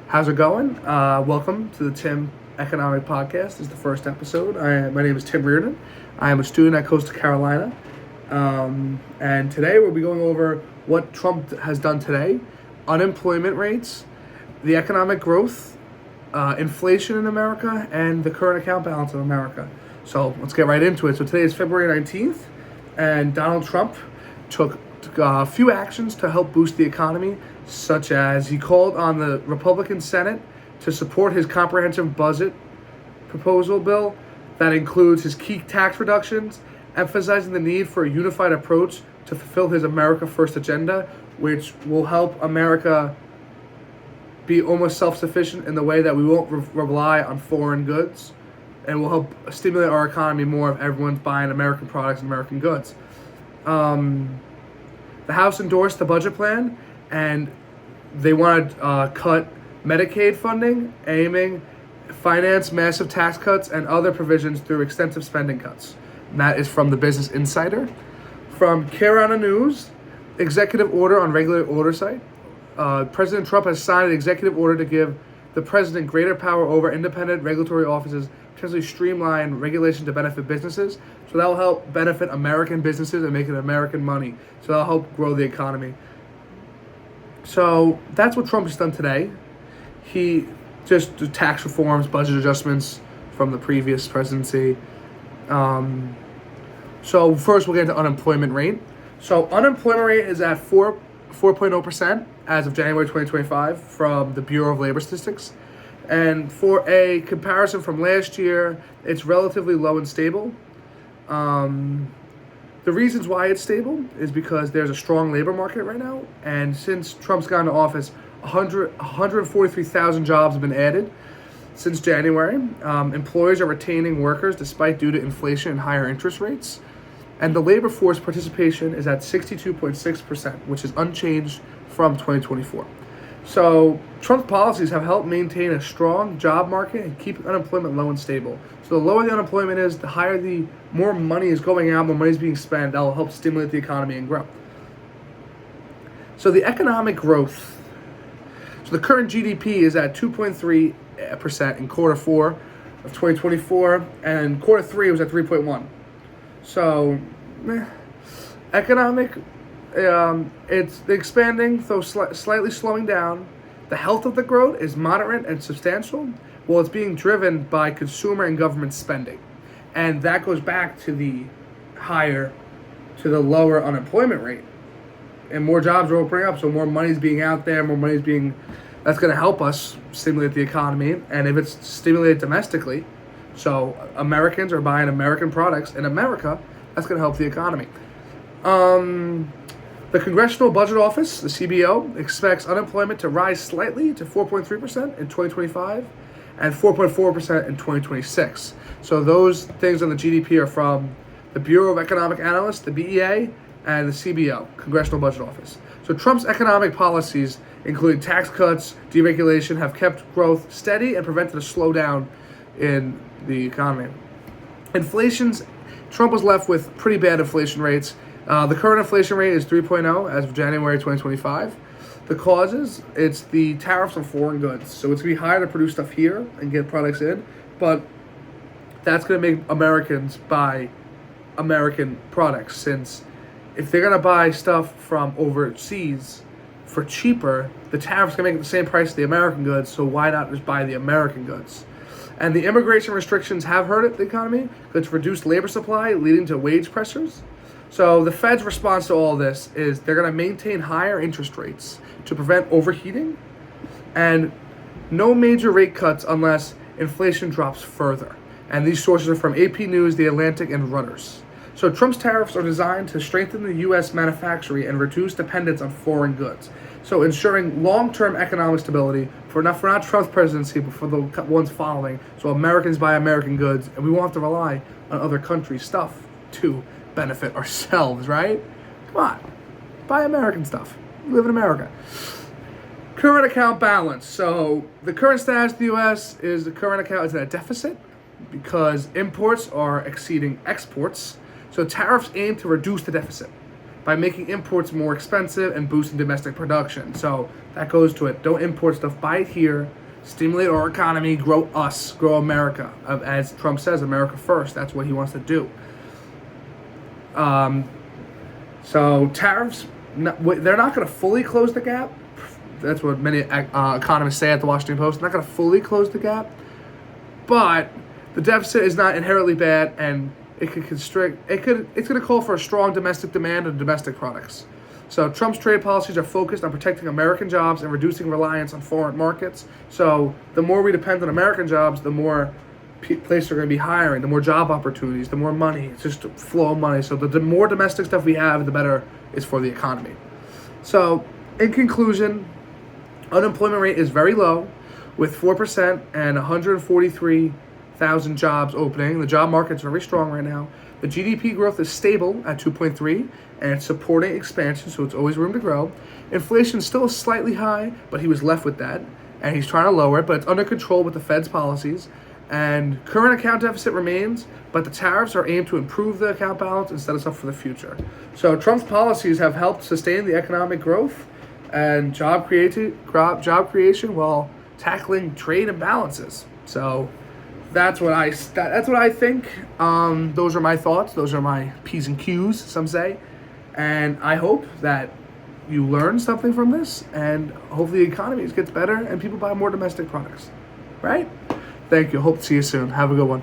How's it going? Welcome to the Tim Economic Podcast. This is the first episode. My name is Tim Reardon. I am a student at Coastal Carolina. And today we'll be going over what Trump has done today, unemployment rates, the economic growth, inflation in America, and the current account balance of America. So let's get right into it. So today is February 19th, and Donald Trump took a few actions to help boost the economy, such as he called on the Republican Senate to support his comprehensive budget proposal bill that includes his key tax reductions, emphasizing the need for a unified approach to fulfill his America First agenda, which will help America be almost self-sufficient in the way that we won't rely on foreign goods, and will help stimulate our economy more if everyone's buying American products and American goods. The House endorsed the budget plan, and they want to cut Medicaid funding, aiming finance massive tax cuts and other provisions through extensive spending cuts. And that is from the Business Insider. From Carolina News, executive order on regular oversight. President Trump has signed an executive order to give the president greater power over independent regulatory offices, potentially streamline regulation to benefit businesses. So that will help benefit American businesses and make it American money. So that'll help grow the economy. So that's what Trump has done today. He just did tax reforms, budget adjustments from the previous presidency. So first we'll get into unemployment rate. So unemployment rate is at 4.0% as of January 2025 from the Bureau of Labor Statistics. And for a comparison from last year, it's relatively low and stable. The reasons why it's stable is because there's a strong labor market right now. And since Trump's gotten into office, 143,000 jobs have been added since January. Employers are retaining workers despite due to inflation and higher interest rates. And the labor force participation is at 62.6%, which is unchanged from 2024. So Trump's policies have helped maintain a strong job market and keep unemployment low and stable. So the lower the unemployment is, the more money is going out, more money is being spent. That will help stimulate the economy and grow. So the economic growth. So the current GDP is at 2.3% in quarter four of 2024, and quarter three was at 3.1. So economic. It's expanding, though slightly slowing down. The health of the growth is moderate and substantial, while it's being driven by consumer and government spending. And that goes back to the lower unemployment rate. And more jobs are opening up, so more money's being out there, that's going to help us stimulate the economy. And if it's stimulated domestically, so Americans are buying American products in America, that's going to help the economy. The Congressional Budget Office, the CBO, expects unemployment to rise slightly to 4.3% in 2025 and 4.4% in 2026. So those things on the GDP are from the Bureau of Economic Analysts, the BEA, and the CBO, Congressional Budget Office. So Trump's economic policies, including tax cuts, deregulation, have kept growth steady and prevented a slowdown in the economy. Trump was left with pretty bad inflation rates. The current inflation rate is 3.0 as of January 2025. The causes, it's the tariffs on foreign goods. So it's going to be higher to produce stuff here and get products in, but that's going to make Americans buy American products, since if they're going to buy stuff from overseas for cheaper, the tariffs can make it the same price as the American goods, so why not just buy the American goods? And the immigration restrictions have hurt the economy. It's reduced labor supply, leading to wage pressures. So the Fed's response to all this is they're going to maintain higher interest rates to prevent overheating, and no major rate cuts unless inflation drops further. And these sources are from AP News, The Atlantic, and Reuters. So Trump's tariffs are designed to strengthen the U.S. manufacturing and reduce dependence on foreign goods. So ensuring long-term economic stability for not Trump's presidency, but for the ones following. So Americans buy American goods, and we won't have to rely on other countries' stuff to benefit ourselves, right? Come on, buy American stuff. We live in America. Current account balance. So the current status of the U.S. is the current account is at a deficit because imports are exceeding exports. So tariffs aim to reduce the deficit. by making imports more expensive and boosting domestic production. So that goes to it. Don't import stuff, buy it here, stimulate our economy, grow us, grow America. As Trump says, America first. That's what he wants to do. So tariffs, they're not going to fully close the gap. That's what many economists say at the Washington Post. They're not going to fully close the gap, but the deficit is not inherently bad, and it could constrict. It's going to call for a strong domestic demand of domestic products. So Trump's trade policies are focused on protecting American jobs and reducing reliance on foreign markets. So the more we depend on American jobs, the more places are going to be hiring, the more job opportunities, the more money. It's just a flow of money. So the more domestic stuff we have, the better it's for the economy. So in conclusion, unemployment rate is very low, with 4% and 143,000 jobs opening. The job market's very strong right now. The GDP growth is stable at 2.3, and it's supporting expansion, so it's always room to grow. Inflation is still slightly high, but he was left with that, and he's trying to lower it, but it's under control with the Fed's policies. And current account deficit remains, but the tariffs are aimed to improve the account balance and set us up for the future. So Trump's policies have helped sustain the economic growth and job creation while tackling trade imbalances. So that's what I think. Those are my thoughts. Those are my P's and Q's, some say. And I hope that you learn something from this, and hopefully the economy gets better and people buy more domestic products. Right? Thank you. Hope to see you soon. Have a good one.